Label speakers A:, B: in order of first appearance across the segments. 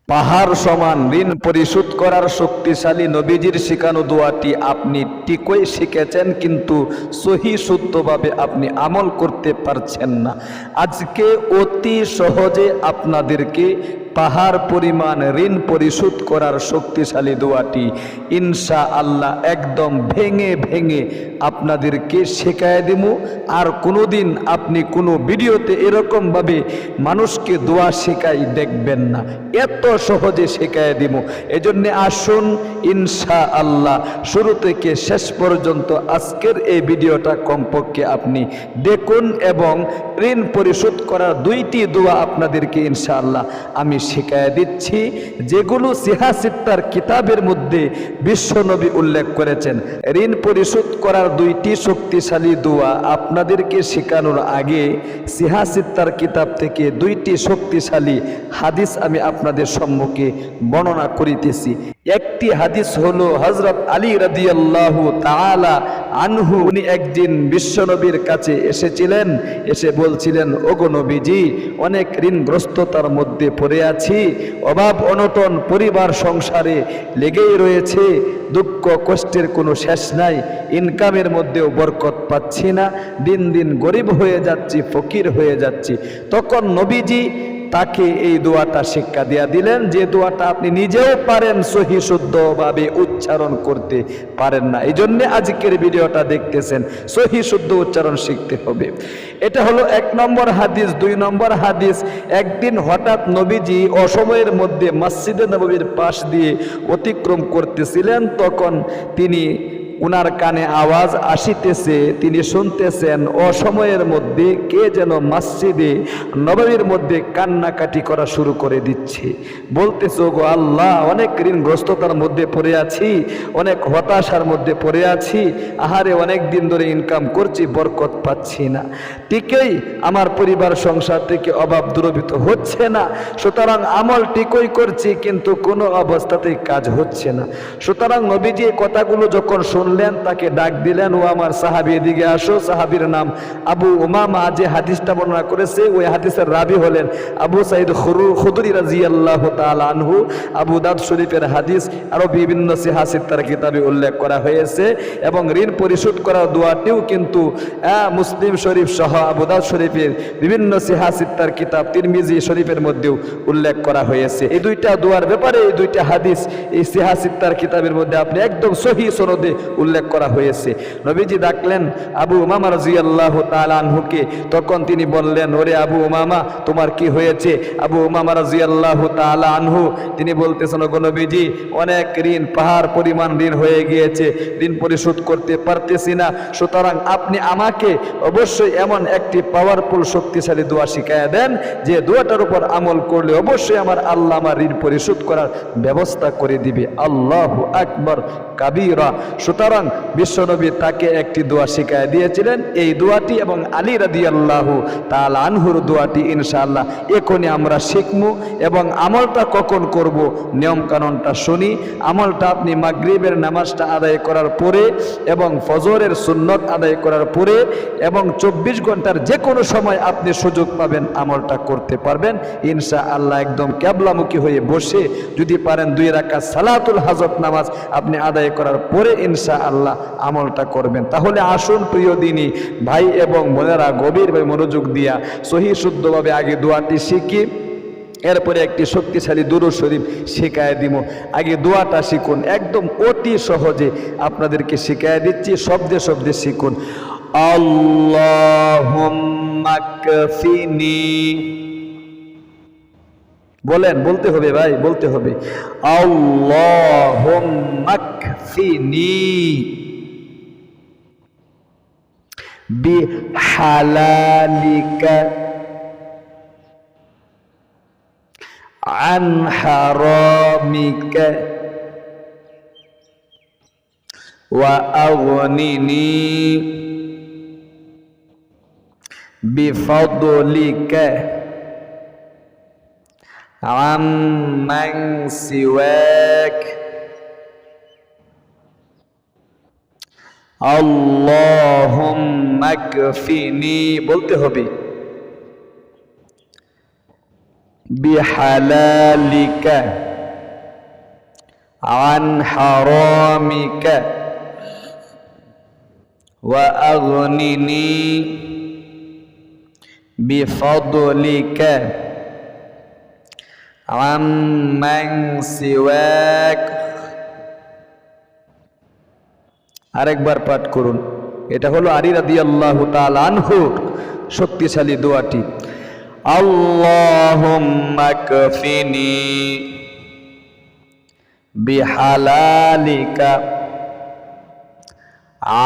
A: পাহাড় সমান ঋণ পরিশোধ করার শক্তিশালী নবীজির শেখানো দোয়াটি আপনি ঠিকই শিখেছেন, কিন্তু সহি শুদ্ধভাবে আপনি আমল করতে পারছেন না। আজকে অতি সহজে আপনাদেরকে পাহাড় পরিমাণ ঋণ পরিশোধ করার শক্তিশালী দোয়াটি ইনশাআল্লাহ একদম ভেঙে ভেঙে আপনাদেরকে শেখায় দেব। আর কোনোদিন আপনি কোনো ভিডিওতে এরকমভাবে মানুষকে দোয়া শেখাই দেখবেন না, এত সহজে শেখায় দিব। এজন্য আসুন ইনশাআল্লাহ শুরু থেকে শেষ পর্যন্ত আজকের এই ভিডিওটা কমপক্ষে আপনি দেখুন, এবং ঋণ পরিশোধ করার দুইটি দোয়া আপনাদেরকে ইনশাআল্লাহ আমি শেখায় দিচ্ছি, যেগুলো সিহাসিত্তার কিতাবের মধ্যে বিশ্বনবী উল্লেখ করেছেন। ঋণ পরিশোধ করার দুইটি শক্তিশালী দোয়া আপনাদেরকে শেখানোর আগে সিহাসিত্তার কিতাব থেকে দুইটি শক্তিশালী হাদিস আমি আপনাদের সম্মুখে বর্ণনা করিতেছি। একটি হাদিস হলো হযরত আলী রাদিয়াল্লাহু তাআলা আনহু, উনি একদিন বিশ্বনবীর কাছে এসেছিলেন, এসে বলছিলেন, ওগো নবীজি, অনেক ঋণগ্রস্ততার মধ্যে পড়ে আছি, অভাব অনটন পরিবার সংসারে লেগেই রয়েছে, দুঃখ কষ্টের কোনো শেষ নাই, ইনকামের মধ্যেও বরকত পাচ্ছি না, দিন দিন গরিব হয়ে যাচ্ছি, ফকির হয়ে যাচ্ছি। তখন নবীজি তাকে এই দোয়াটা শিক্ষা দিয়া দিলেন, যে দোয়াটা আপনি নিজেও পারেন সহি শুদ্ধভাবে উচ্চারণ করতে পারেন না। এই জন্য আজকের ভিডিওটা দেখতেছেন, সহি শুদ্ধ উচ্চারণ শিখতে হবে। এটা হলো 1 নম্বর হাদিস। 2 নম্বর হাদিস, একদিন হঠাৎ নবীজি অসময়ের মধ্যে মসজিদে নববীর পাশ দিয়ে অতিক্রম করতেছিলেন। তখন তিনি উনার কানে আওয়াজ আসিতেছে, তিনি শুনতেছেন অসময়ের মধ্যে কে যেন মসজিদে নববীর মধ্যে কান্নাকাটি করা শুরু করে দিচ্ছে। বলতেছে, গো আল্লাহ, অনেক ঋণগ্রস্ততার মধ্যে পড়ে আছি, অনেক হতাশার মধ্যে পড়ে আছি, আহারে অনেক দিন ধরে ইনকাম করছি, বরকত পাচ্ছি না, ঠিকই আমার পরিবার সংসার থেকে অভাব দূরীভূত হচ্ছে না, সুতরাং আমল ঠিকই করছি কিন্তু কোনো অবস্থাতেই কাজ হচ্ছে না। সুতরাং নবীজি এই কথাগুলো যখন শুনলেন, তাকে ডাক দিলেন, ও আমার সাহাবী, এদিকে আসো। সাহাবীর নাম আবু উমামা, যে হাদিসটা বর্ণনা করেছে ওই হাদিসের রাবি হলেন আবু সাঈদ খুদরি রাদিয়াল্লাহু তাআলা আনহু। আবু দাউদ শরীফের হাদিস, আরো বিভিন্ন সিহাসিত্তার কিতাবে উল্লেখ করা হয়েছে। এবং ঋণ পরিশোধ করার দোয়াটিও কিন্তু মুসলিম শরীফ সহ আবু দাউদ শরীফের বিভিন্ন সিহাসিত্তার কিতাব তিরমিজি শরীফের মধ্যেও উল্লেখ করা হয়েছে। এই দুইটা দোয়ার ব্যাপারে এই দুইটা হাদিস এই সিহাসিত্তার কিতাবের মধ্যে আপনি একদম সহিহ সনদে উল্লেখ করা হয়েছে। নবীজি ডাকলেন আবু উমামা রাদিয়াল্লাহু তাআলা আনহুকে। তখন তিনি বললেন, ওরে আবু উমামা, তোমার কি হয়েছে? আবু উমামা রাদিয়াল্লাহু তাআলা আনহু তিনি বলতেছেন, ওগো নবীজি, অনেক ঋণ, পাহাড় পরিমাণ ঋণ হয়ে গিয়েছে, ঋণ পরিশোধ করতে পারতেছি না। সুতরাং আপনি আমাকে অবশ্যই এমন একটি পাওয়ারফুল শক্তিশালী দোয়া শিখায়া দেন, যে দোয়াটার উপর আমল করলে অবশ্যই আমার আল্লাহ আমার ঋণ পরিশোধ করার ব্যবস্থা করে দিবে। আল্লাহু আকবার কাবীরা। সুতরাং বিশ্বনবী তাকে একটি দোয়া শিখায় দিয়েছিলেন, এই দোয়াটি এবং আলী রাদিয়াল্লাহু তাআলা আনহুর দোয়াটি ইনশাআল্লাহ এখনই আমরা শিখবো। এবং আমলটা কখন করব, নিয়ম কানুনটা শুনি। আমলটা আপনি মাগরিবের নামাজটা আদায় করার পরে এবং ফজরের সুন্নত আদায় করার পরে এবং 24 ঘন্টার যে কোনো সময় আপনি সুযোগ পাবেন আমলটা করতে পারবেন ইনশাআল্লাহ। একদম কিবলামুখী হয়ে বসে যদি পারেন 2 রাকাত সালাতুল হাজত নামাজ আপনি আদায় করার পরে ইনশাআল্লাহ আমলটা করবেন। তাহলে আসুন প্রিয় দিনী ভাই এবং বোনেরা, গভীরভাবে মনোযোগ দিয়া সহি শুদ্ধভাবে আগে দোয়াটি শিখি, এরপরে একটি শক্তিশালী দুরূদ শরীফ শেখায় দিব। আগে দোয়াটা শিখুন, একদম অতি সহজে আপনাদেরকে শেখায় দিচ্ছি, শব্দে শব্দে শিখুন। আল্লাহুম্মা কফিনি, বলেন, বলতে হবে ভাই, বলতে হবে। আল্লাহুম্মা কফিনি বিহালালিকা আন হারামিকা ওয়া আগনিনি বিফাদলিকা আম্মান সিওয়াক। আল্লাহুম্মা কফিনি বলতে হবে। বিহালালিকা আন হারামিকা ওয়া আগনিনি বিফদলিকা আম্মান সিওয়াক। আরেকবার পাঠ করুন। এটা হলো আলী রাদিয়াল্লাহু তাআলা আনহুর শক্তিশালী দোয়াটি। আল্লাহুম্মা কফিনি বিহালালিকা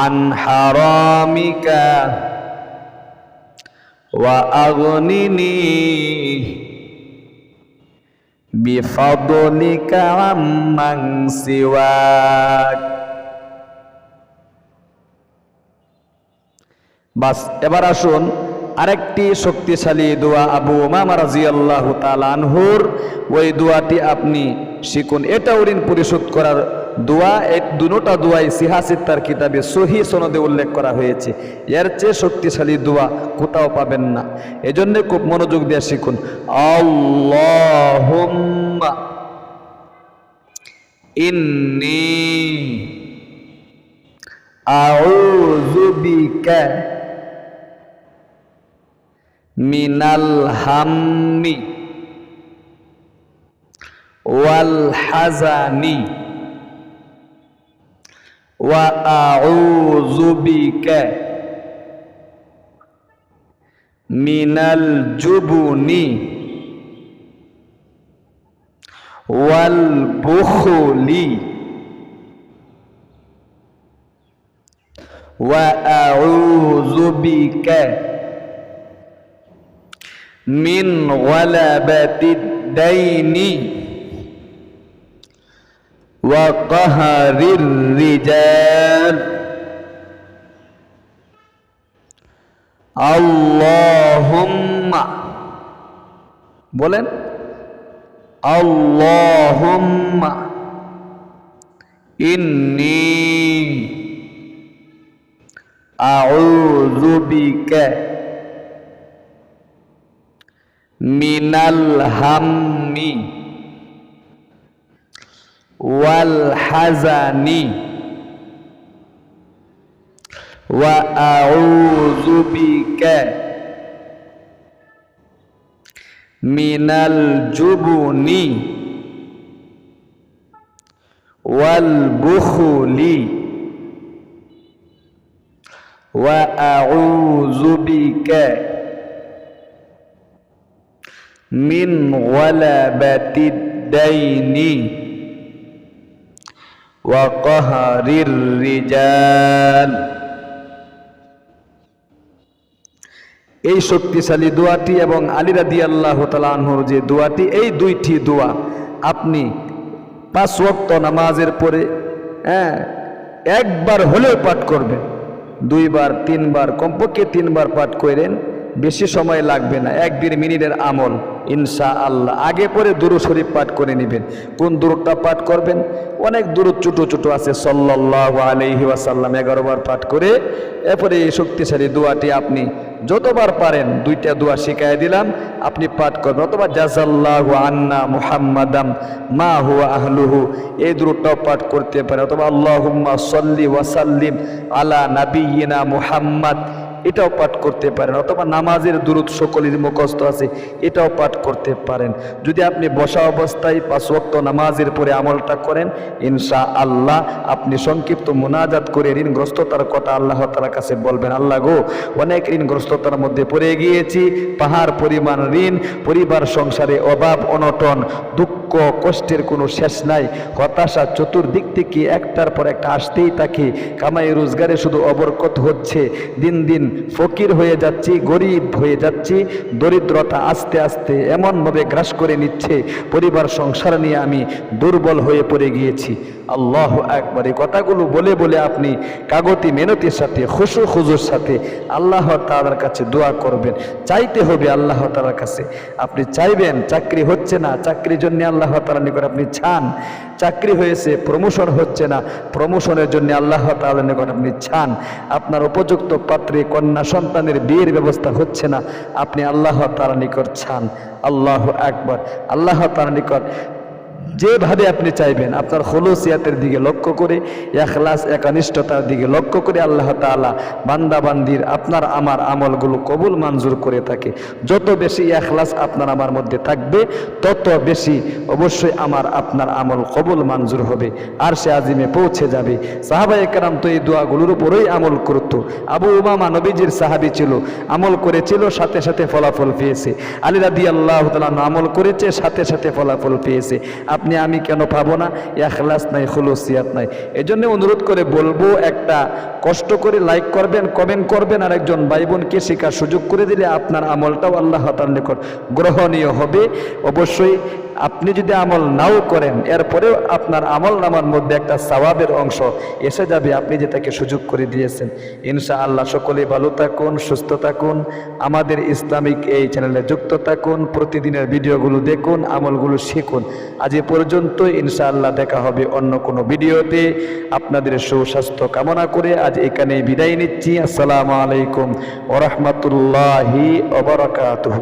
A: আন হারামিকা ওয়া আগনিনি বিফদলিকা আম্মান সিওয়াক। বাস, এবার আসুন আরেকটি শক্তিশালী দোয়া আবু উমামা রাদিয়াল্লাহু তাআলা আনহুর, ওই দোয়াটি আপনি শিখুন। এটাও ঋণ পরিশোধ করার দোয়া। এই দুটোটা দোয়াই সিহাসিত্তার কিতাবে সহিহ সনদে উল্লেখ করা হয়েছে। এর চেয়ে শক্তিশালী দোয়া কোথাও পাবেন না। এজন্য খুব মনোযোগ দিয়ে শিখুন। আল্লাহুম্মা ইন্নী আউযু বিকা মিনাল হাম্মি ওয়াল হাজানি ওয়া আউযু বিকা মিনাল জুবনি ওয়াল বুখলি ওয়া আউযু বিকা মিন গালাবাতিদ দাইনি ওয়া কাহরির রিজাল। আল্লাহুম্মা, বলেন আল্লাহুম্মা ইন্নী আউযু বিকা মিনাল হাম্মি ওয়াল হাজানি ওয়া আউযু বিকা মিনাল জুবনি ওয়াল বুখলি ওয়া আউযু বিকা মিন গালাবাতিদ দাইনি ওয়া কাহরির রিজাল। এই শক্তিশালী দোয়াটি এবং আলী রাদিয়াল্লাহু তাআলা আনহুর যে দোয়াটি, এই দুইটি দোয়া আপনি 5 ওয়াক্ত নামাজের পরে একবার হলেও পাঠ করবেন। 2 বার 3 বার, কমপক্ষে 3 বার পাঠ করেন। বেশি সময় লাগবে না, 1-1.5 মিনিটের আমল ইনশাআল্লাহ। আগে পরে দুরূদ শরীফ পাঠ করে নেবেন। কোন দুরূদটা পাঠ করবেন? অনেক দুরূদ ছোট ছোট আছে, সাল্লাল্লাহু আলাইহি ওয়াসাল্লাম 11 বার পাঠ করে এরপরে এই শক্তিশালী দোয়াটি আপনি যতবার পারেন, 2টা দোয়া শিখাই দিলাম, আপনি পাঠ করবেন। অথবা জাযাল্লাহু আন্না মুহাম্মাদাম মা হুয়া আহলুহু, এই দুরূদটাও পাঠ করতে পারেন। অথবা আল্লাহুম্মা সাল্লি ওয়া সাল্লিম আলা নাবিয়িনা মুহাম্মাদ, এটাও পাঠ করতে পারেন। অথবা নামাজের দুরূদ সকলের মুখস্থ আছে, এটাও পাঠ করতে পারেন। যদি আপনি বসা অবস্থায় 5 ওয়াক্ত নামাজের পরে আমলটা করেন, ইনশাআল্লাহ আপনি সংক্ষিপ্ত মুনাজাত করে ঋণগ্রস্ততার কথা আল্লাহ তাআলার কাছে বলবেন। আল্লাহ গো, অনেক ঋণগ্রস্ততার মধ্যে পড়ে গিয়েছি, পাহাড় পরিমাণ ঋণ, পরিবার সংসারে অভাব অনটন, দুঃখ কষ্টের কোনো শেষ নাই, হতাশা চতুর্দিক থেকে একটার পর একটা আসতেই থাকে, কামাই রোজগারে শুধু অবরকত হচ্ছে, দিন দিন ফকির হয়ে যাচ্ছি, গরিব হয়ে যাচ্ছি, দরিদ্রতা আস্তে আস্তে এমনভাবে গ্রাস করে নিচ্ছে, পরিবার সংসার নিয়ে আমি দুর্বল হয়ে পড়ে গিয়েছি। আল্লাহু আকবার। এই কথাগুলো বলে বলে আপনি কাগতি মেহনতির সাথে খুশু খুজুর সাথে আল্লাহ তাআলার কাছে দোয়া করবেন। চাইতে হবে আল্লাহ তাআলার কাছে। আপনি চাইবেন, চাকরি হচ্ছে না, চাকরির জন্য আল্লাহ তাআলার নিকট আপনি চান। চাকরি হয়েছে, প্রমোশন হচ্ছে না, প্রমোশনের জন্য আল্লাহ তাআলার নিকট আপনি চান। আপনার উপযুক্ত পাত্রে কন্যা সন্তানের বিয়ের ব্যবস্থা হচ্ছে না, আপনি আল্লাহ তাআলার নিকট চান। আল্লাহু আকবার। আল্লাহ তাআলার নিকট যেভাবে আপনি চাইবেন, আপনার খুলুসিয়াতের দিকে লক্ষ্য করে, ইখলাস একনিষ্ঠতার দিকে লক্ষ্য করে আল্লাহ তাআলা বান্দাবান্দির আপনার আমার আমলগুলো কবুল মঞ্জুর করে থাকে। যত বেশি ইখলাস আপনার আমার মধ্যে থাকবে, তত বেশি অবশ্যই আমার আপনার আমল কবুল মঞ্জুর হবে, আর সে আজিমে পৌঁছে যাবে। সাহাবায়ে কেরাম তো এই দোয়াগুলোর উপরেই আমল করত। আবু উমামা নবীজির সাহাবী ছিল, আমল করেছিল, সাথে সাথে ফলাফল পেয়েছে। আলী রাদিয়াল্লাহু তাআলা আমল করেছে, সাথে সাথে ফলাফল পেয়েছে। আপনি আমি কেন পাবো না? ইখলাস নাই, খুলুসিয়াত নাই। এজন্য অনুরোধ করে বলবো, একটা কষ্ট করে লাইক করবেন, কমেন্ট করবেন, আর একজন ভাই বোনকে শেখার সুযোগ করে দিলে আপনার আমলটাও আল্লাহ তাআলার নিকট গ্রহণীয় হবে। অবশ্যই আপনি যদি আমল নাও করেন, এরপরেও আপনার আমল নামার মধ্যে একটা সওয়াবের অংশ এসে যাবে, আপনি যে তাকে সুযোগ করে দিয়েছেন। ইনশাআল্লাহ সকলে ভালো থাকুন, সুস্থ থাকুন, আমাদের ইসলামিক এই চ্যানেলে যুক্ত থাকুন, প্রতিদিনের ভিডিওগুলো দেখুন, আমলগুলো শিখুন। আজ এ পর্যন্ত, ইনশাআল্লাহ দেখা হবে অন্য কোনো ভিডিওতে। আপনাদের সুস্বাস্থ্য কামনা করে আজ এখানেই বিদায় নিচ্ছি। আসসালামু আলাইকুম ওয়া রাহমাতুল্লাহি ওয়া বারাকাতুহু।